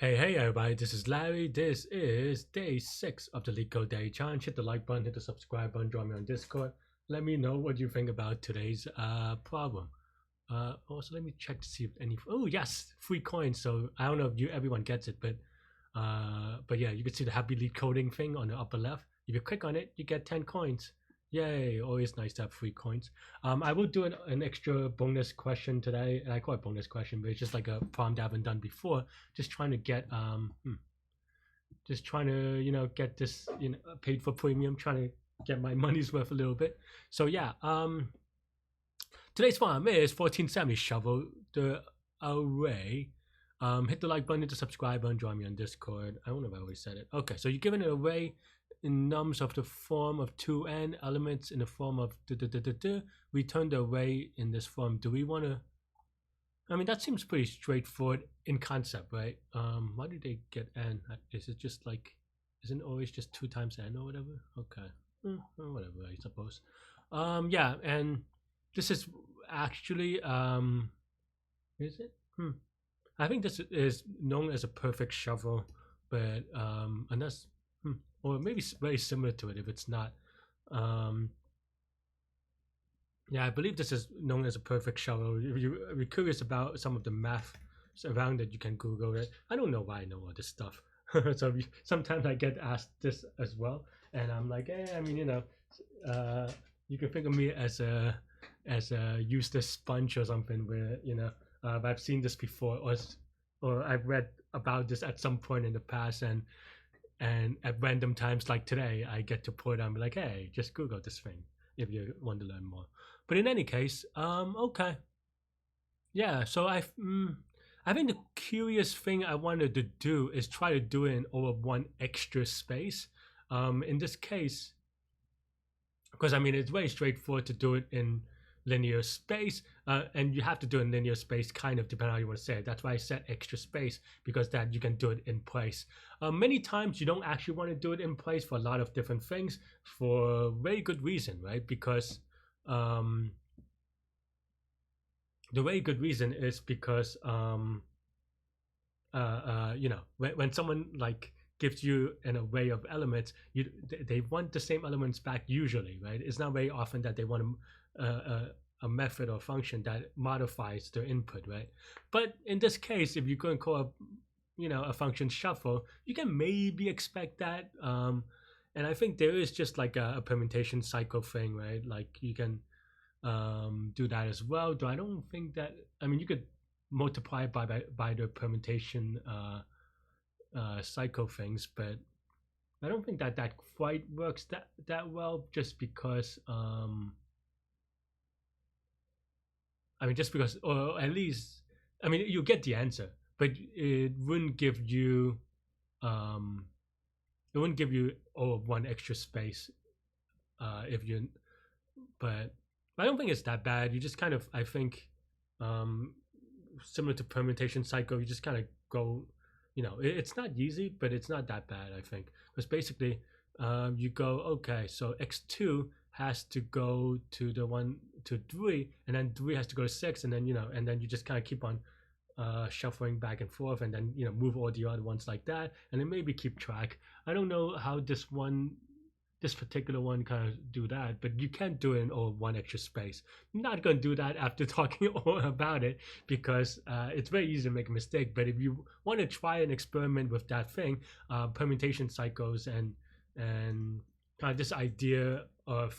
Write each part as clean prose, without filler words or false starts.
Hey everybody, this is Larry. This is day 6 of the Leetcode Day Challenge. Hit the like button, hit the subscribe button, join me on Discord. Let me know what you think about today's problem. Also, let me check to see if any. Oh yes, free coins. So I don't know if everyone gets it, but yeah, you can see the happy lead coding thing on the upper left. If you click on it, you get 10 coins. Yay! Always nice to have free coins. I will do an extra bonus question today, and I call it bonus question, but it's just like a prompt I haven't done before. Just trying to get just trying to get this paid for premium, trying to get my money's worth a little bit. So yeah, today's farm is 1470 shovel the array. Hit the like button, hit the subscribe button, join me on Discord. I don't know if I already said it. Okay, so you're given an array in nums of the form of 2n elements in the form of return the array in this form. Do we want to? I mean, that seems pretty straightforward in concept, right? Why do they get n? Is it just like, isn't it always just 2 times n or whatever? Okay, whatever, I suppose. Yeah, and this is actually, is it? I think this is known as a perfect shovel, but unless, or maybe very similar to it if it's not. Yeah, I believe this is known as a perfect shovel. If you're curious about some of the math around it, you can Google it. I don't know why I know all this stuff. So sometimes I get asked this as well, and I'm like, I mean, you can think of me as a useless sponge or something, where I've seen this before, or I've read about this at some point in the past, and at random times like today, I get to put on like, hey, just Google this thing if you want to learn more. But in any case, okay, yeah. So I think the curious thing I wanted to do is try to do it in over one extra space. In this case, because I mean it's very straightforward to do it in linear space, and you have to do it in linear space kind of depending on how you want to say it. That's why I said extra space, because that you can do it in place. Many times you don't actually want to do it in place for a lot of different things for very good reason, right? Because the very good reason is because when someone like gives you an array of elements, they want the same elements back usually, right? It's not very often that they want a method or function that modifies the input, right? But in this case, if you're going to call a function shuffle, you can maybe expect that. And I think there is just like a permutation cycle thing, right? Like you can do that as well. Though I don't think that. I mean, you could multiply by the permutation cycle things, but I don't think that quite works that well. Just because, I mean, just because, or at least, I mean, you get the answer, but it wouldn't give you, one extra space, if you, but I don't think it's that bad. You just kind of, I think, similar to permutation cycle, you just kind of go, it's not easy, but it's not that bad, I think. Because basically, you go, okay, so x2 has to go to the 1 to 3, and then 3 has to go to 6, and then and then you just kind of keep on shuffling back and forth, and then move all the other ones like that, and then maybe keep track. I don't know how this particular one kind of do that, but you can't do it in all one extra space. I'm not going to do that after talking all about it, because it's very easy to make a mistake. But if you want to try an experiment with that thing, permutation cycles and kind of this idea of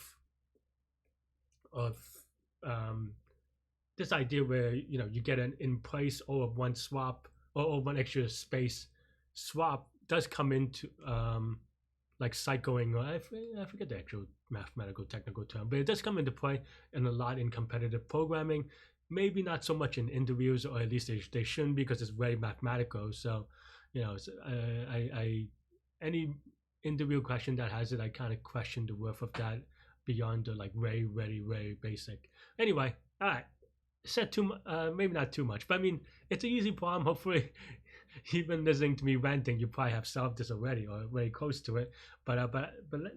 this idea where you get an in place or one swap or one extra space swap does come into like cycling, or I forget the actual mathematical technical term, but it does come into play in a lot in competitive programming. Maybe not so much in interviews, or at least they shouldn't, because it's very mathematical. So, any interview question that has it, I kind of question the worth of that beyond the like very, very, very basic. Anyway, all right. Said maybe not too much, but I mean, it's an easy problem. Hopefully, even listening to me ranting, you probably have solved this already or very close to it. But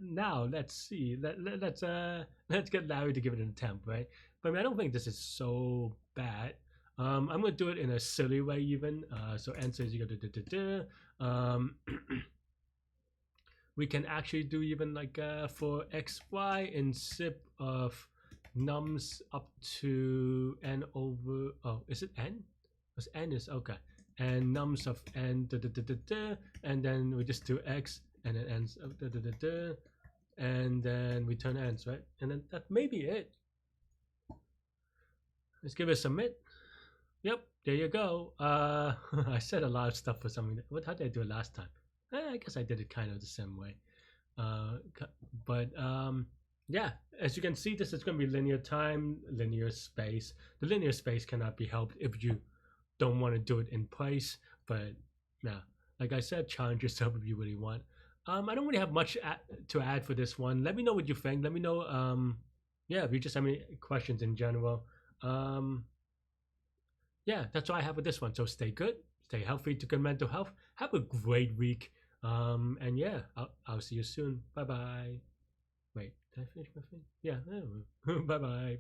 now let's see. Let's get Larry to give it an attempt, right? But I mean, I don't think this is so bad. I'm gonna do it in a silly way even. So answer is equal to we can actually do even like for xy in zip of nums up to n over, oh, is it n? Because n is okay, and nums of n and then we just do x and then ends of and then return ends, right? And then that may be it. Let's give it a submit. Yep, there you go. I said a lot of stuff for something. How did I do it last time? I guess I did it kind of the same way. But yeah, as you can see, this is going to be linear time, linear space. The linear space cannot be helped if you don't want to do it in place. But yeah, like I said, challenge yourself if you really want. I don't really have much to add for this one. Let me know what you think. Let me know, yeah, if you just have any questions in general. Yeah, that's all I have with this one. So stay good, stay healthy, to good mental health. Have a great week. And yeah, I'll see you soon. Bye bye. Wait, did I finish my thing? Yeah. Bye bye.